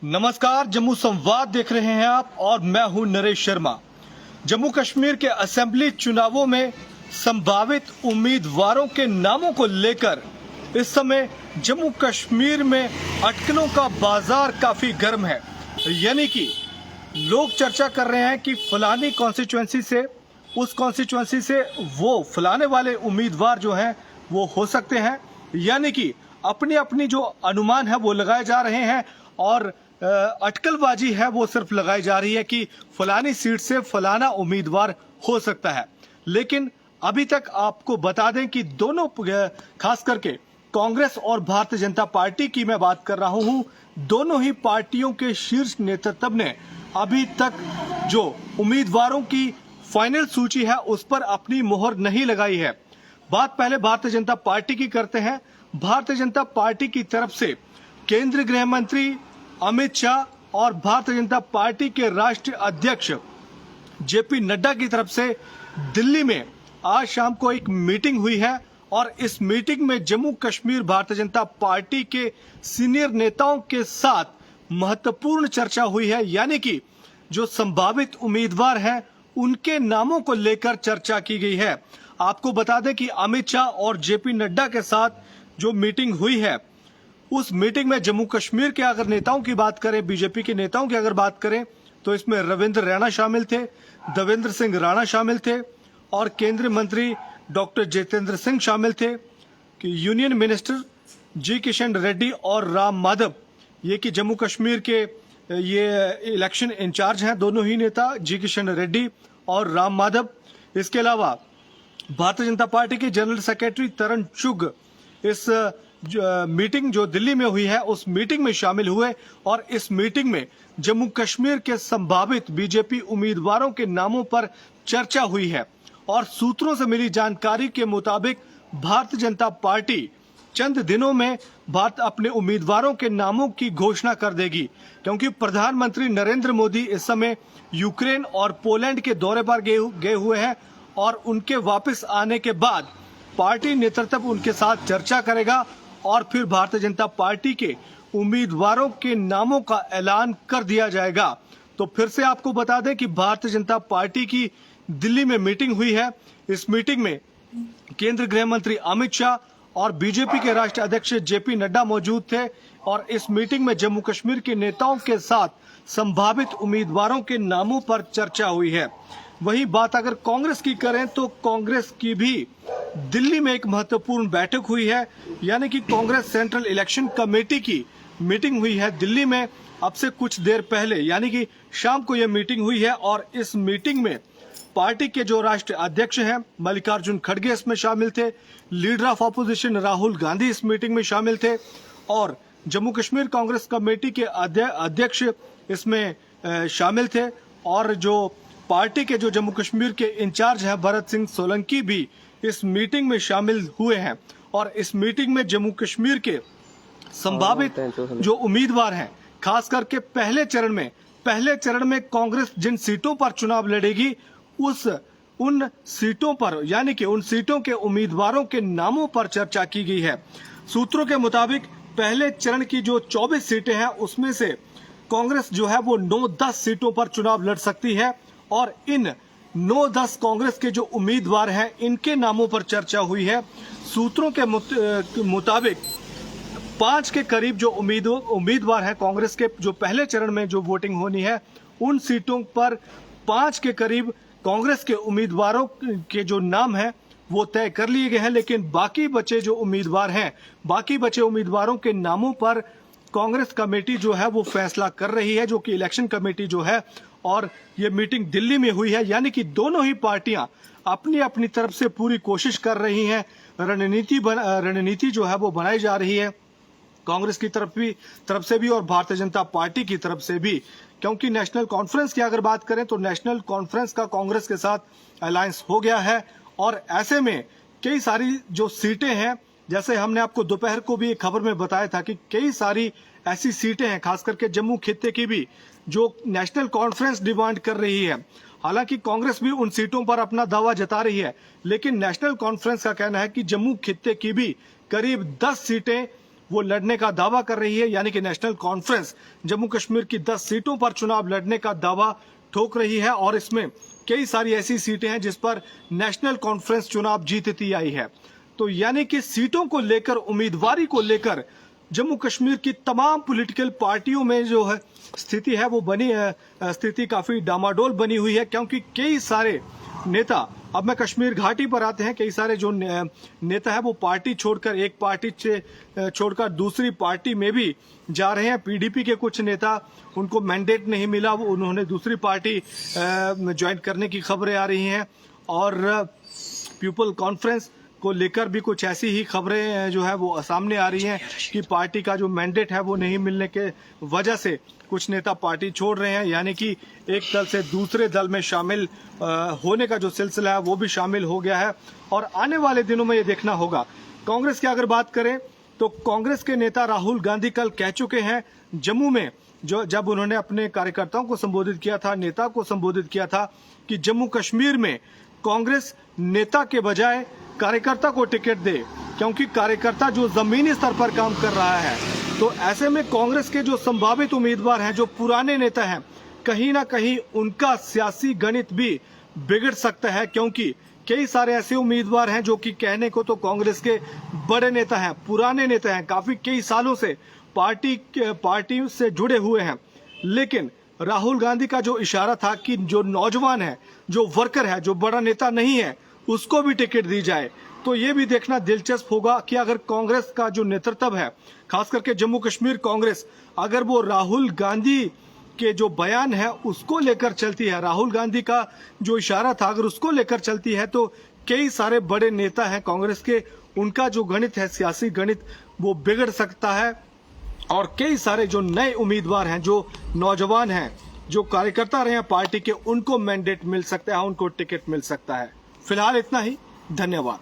नमस्कार, जम्मू संवाद देख रहे हैं आप और मैं हूं नरेश शर्मा। जम्मू कश्मीर के असेंबली चुनावों में संभावित उम्मीदवारों के नामों को लेकर इस समय जम्मू कश्मीर में अटकलों का बाजार काफी गर्म है। यानी कि लोग चर्चा कर रहे हैं कि फलानी कॉन्स्टिट्यूएंसी से उस कॉन्स्टिट्यूएंसी से वो फलाने वाले उम्मीदवार जो हैं वो हो सकते हैं। यानी कि अपनी अपनी जो अनुमान है वो लगाए जा रहे हैं और अटकलबाजी है वो सिर्फ लगाई जा रही है कि फलानी सीट से फलाना उम्मीदवार हो सकता है। लेकिन अभी तक आपको बता दें कि दोनों, खास करके कांग्रेस और भारतीय जनता पार्टी की मैं बात कर रहा हूं, दोनों ही पार्टियों के शीर्ष नेतृत्व ने अभी तक जो उम्मीदवारों की फाइनल सूची है उस पर अपनी मोहर नहीं लगाई है। बात पहले भारतीय जनता पार्टी की करते हैं। भारतीय जनता पार्टी की तरफ से केंद्रीय गृह मंत्री अमित शाह और भारतीय जनता पार्टी के राष्ट्रीय अध्यक्ष जेपी नड्डा की तरफ से दिल्ली में आज शाम को एक मीटिंग हुई है और इस मीटिंग में जम्मू कश्मीर भारतीय जनता पार्टी के सीनियर नेताओं के साथ महत्वपूर्ण चर्चा हुई है। यानी कि जो संभावित उम्मीदवार हैं उनके नामों को लेकर चर्चा की गई है। आपको बता दें कि अमित शाह और जेपी नड्डा के साथ जो मीटिंग हुई है उस मीटिंग में जम्मू कश्मीर के अगर नेताओं की बात करें, बीजेपी के नेताओं की अगर बात करें तो इसमें रविंद्र रैना शामिल थे, देवेंद्र सिंह राणा शामिल थे और केंद्रीय मंत्री डॉक्टर जितेंद्र सिंह शामिल थे कि यूनियन मिनिस्टर जी किशन रेड्डी और राम माधव, ये कि जम्मू कश्मीर के ये इलेक्शन इंचार्ज हैं, दोनों ही नेता जी किशन रेड्डी और राम माधव। इसके अलावा भारतीय जनता पार्टी के जनरल सेक्रेटरी तरन चुग इस मीटिंग जो दिल्ली में हुई है उस मीटिंग में शामिल हुए और इस मीटिंग में जम्मू कश्मीर के संभावित बीजेपी उम्मीदवारों के नामों पर चर्चा हुई है। और सूत्रों से मिली जानकारी के मुताबिक भारतीय जनता पार्टी चंद दिनों में अपने उम्मीदवारों के नामों की घोषणा कर देगी, क्योंकि प्रधानमंत्री नरेंद्र मोदी इस समय यूक्रेन और पोलैंड के दौरे पर गए हुए हैं और उनके वापस आने के बाद पार्टी नेतृत्व उनके साथ चर्चा करेगा और फिर भारतीय जनता पार्टी के उम्मीदवारों के नामों का ऐलान कर दिया जाएगा। तो फिर से आपको बता दें कि भारतीय जनता पार्टी की दिल्ली में मीटिंग हुई है। इस मीटिंग में केंद्रीय गृह मंत्री अमित शाह और बीजेपी के राष्ट्रीय अध्यक्ष जेपी नड्डा मौजूद थे और इस मीटिंग में जम्मू कश्मीर के नेताओं के साथ संभावित उम्मीदवारों के नामों पर चर्चा हुई है। वहीं बात अगर कांग्रेस की करें तो कांग्रेस की भी दिल्ली में एक महत्वपूर्ण बैठक हुई है। यानी कि कांग्रेस सेंट्रल इलेक्शन कमेटी की मीटिंग हुई है दिल्ली में अब से कुछ देर पहले, यानी कि शाम को यह मीटिंग हुई है और इस मीटिंग में पार्टी के जो राष्ट्रीय अध्यक्ष हैं मल्लिकार्जुन खड़गे इसमें शामिल थे, leader of opposition Rahul Gandhi इस मीटिंग में शामिल थे और जम्मू कश्मीर कांग्रेस कमेटी के अध्यक्ष इसमें शामिल थे और जो पार्टी के जो जम्मू कश्मीर के इंचार्ज हैं भरत सिंह सोलंकी भी इस मीटिंग में शामिल हुए हैं। और इस मीटिंग में जम्मू कश्मीर के संभावित जो उम्मीदवार हैं, खास करके पहले चरण में कांग्रेस जिन सीटों पर चुनाव लड़ेगी उन सीटों पर, यानी कि उन सीटों के उम्मीदवारों के नामों पर चर्चा की गई है। सूत्रों के मुताबिक पहले चरण की जो 24 सीटें हैं उसमें से कांग्रेस जो है वो 9-10 सीटों पर चुनाव लड़ सकती है और इन 9-10 कांग्रेस के जो उम्मीदवार हैं इनके नामों पर चर्चा हुई है। सूत्रों के मुताबिक 5 के करीब जो उम्मीदवार हैं कांग्रेस के, जो पहले चरण में जो वोटिंग होनी है उन सीटों पर 5 के करीब कांग्रेस के उम्मीदवारों के जो नाम है वो तय कर लिए गए हैं। लेकिन बाकी बचे उम्मीदवारों के नामों पर कांग्रेस कमेटी जो है वो फैसला कर रही है, जो कि इलेक्शन कमेटी जो है। और ये मीटिंग दिल्ली में हुई है, यानी कि दोनों ही पार्टियां अपनी अपनी तरफ से पूरी कोशिश कर रही हैं, रणनीति जो है वो बनाई जा रही है कांग्रेस की तरफ से भी और भारतीय जनता पार्टी की तरफ से भी। क्योंकि नेशनल कॉन्फ्रेंस की अगर बात करें तो नेशनल कॉन्फ्रेंस का कांग्रेस के साथ अलायंस हो गया है और ऐसे में कई सारी जो सीटें हैं, जैसे हमने आपको दोपहर को भी एक खबर में बताया था कि कई सारी ऐसी सीटें हैं, खास करके जम्मू खित्ते की भी, जो नेशनल कॉन्फ्रेंस डिमांड कर रही है। हालांकि कांग्रेस भी उन सीटों पर अपना दावा जता रही है, लेकिन नेशनल कॉन्फ्रेंस का कहना है कि जम्मू खित्ते की भी करीब 10 सीटें वो लड़ने का दावा कर रही है, यानी कि नेशनल कॉन्फ्रेंस जम्मू कश्मीर की 10 सीटों पर चुनाव लड़ने का दावा ठोक रही है और इसमें कई सारी ऐसी सीटें हैं जिस पर नेशनल कॉन्फ्रेंस चुनाव जीतती आई है। तो यानी कि सीटों को लेकर, उम्मीदवारी को लेकर जम्मू कश्मीर की तमाम पॉलिटिकल पार्टियों में जो है स्थिति है वो स्थिति काफी डामाडोल बनी हुई है, क्योंकि कई सारे नेता, अब मैं कश्मीर घाटी पर आते हैं, कई सारे जो नेता है वो पार्टी छोड़कर, एक पार्टी से छोड़कर दूसरी पार्टी में भी जा रहे हैं। पीडीपी के कुछ नेता, उनको मैंडेट नहीं मिला, वो उन्होंने दूसरी पार्टी ज्वाइन करने की खबरें आ रही हैं और पीपल कॉन्फ्रेंस को लेकर भी कुछ ऐसी ही खबरें जो है वो सामने आ रही हैं कि पार्टी का जो मैंडेट है वो नहीं मिलने के वजह से कुछ नेता पार्टी छोड़ रहे हैं, यानी कि एक दल से दूसरे दल में शामिल होने का जो सिलसिला है वो भी शामिल हो गया है। और आने वाले दिनों में ये देखना होगा। कांग्रेस की अगर बात करें तो कांग्रेस के नेता राहुल गांधी कल कह चुके हैं जम्मू में, जो जब उन्होंने अपने कार्यकर्ताओं को संबोधित किया था, नेता को संबोधित किया था, कि जम्मू कश्मीर में कांग्रेस नेता के बजाय कार्यकर्ता को टिकट दे, क्योंकि कार्यकर्ता जो जमीनी स्तर पर काम कर रहा है। तो ऐसे में कांग्रेस के जो संभावित उम्मीदवार हैं, जो पुराने नेता हैं, कहीं ना कहीं उनका सियासी गणित भी बिगड़ सकता है, क्योंकि कई सारे ऐसे उम्मीदवार हैं जो कि कहने को तो कांग्रेस के बड़े नेता हैं, पुराने नेता हैं, काफी कई सालों से पार्टी से जुड़े हुए हैं, लेकिन राहुल गांधी का जो इशारा था कि जो नौजवान है, जो वर्कर है, जो बड़ा नेता नहीं है, उसको भी टिकट दी जाए। तो ये भी देखना दिलचस्प होगा कि अगर कांग्रेस का जो नेतृत्व है, खास करके जम्मू कश्मीर कांग्रेस, अगर वो राहुल गांधी के जो बयान है उसको लेकर चलती है, राहुल गांधी का जो इशारा था अगर उसको लेकर चलती है, तो कई सारे बड़े नेता हैं कांग्रेस के, उनका जो गणित है, सियासी गणित, वो बिगड़ सकता है और कई सारे जो नए उम्मीदवार हैं, जो नौजवान हैं, जो कार्यकर्ता रहे हैं पार्टी के, उनको मैंडेट मिल सकता है, उनको टिकट मिल सकता है। फिलहाल इतना ही, धन्यवाद।